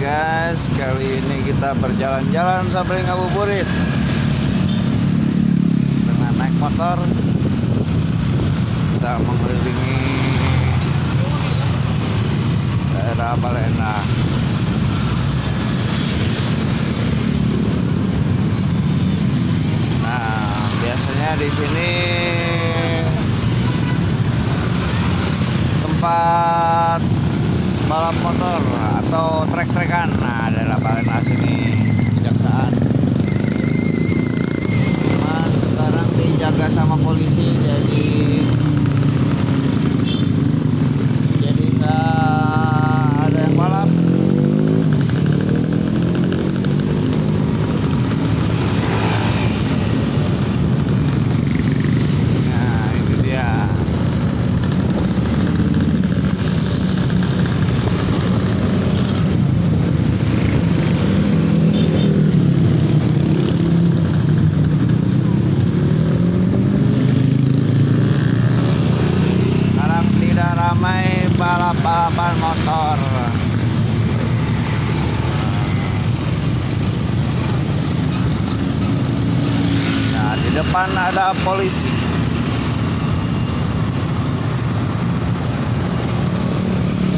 guys, kali ini kita berjalan-jalan sampai ngabuburit dengan naik motor. Kita mengelilingi daerah Balena. Nah, biasanya di sini tempat balap motor atau trek-trekan. Nah, daerah Balena sini kejaksaan. Cuman sekarang dijaga sama polisi, jadi nggak ada yang balap. Nah, itu dia. Ramai balap-balapan motor. Nah, di depan ada polisi.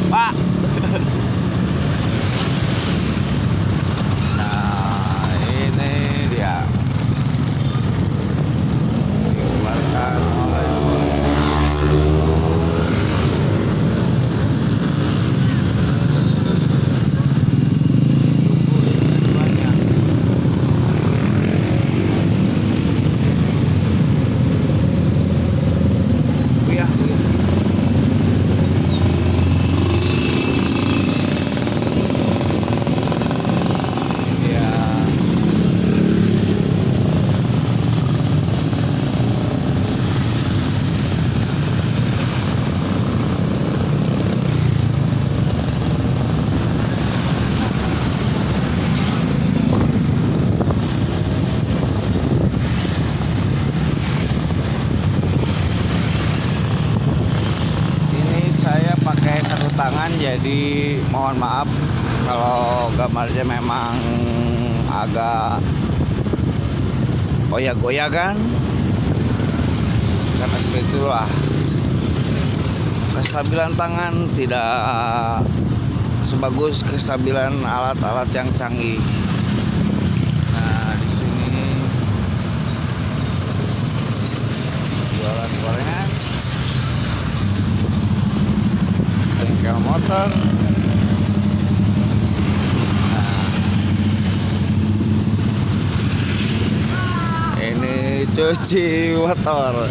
Pak. Nah, ini dia. Dikeluarkan oleh pakai satu tangan, jadi mohon maaf kalau gambarnya memang agak goyah-goyah kan, karena seperti itulah kestabilan tangan tidak sebagus kestabilan alat-alat yang canggih. Nah, di sini jualan gorengan, bengkel motor. Nah, ini cuci motor.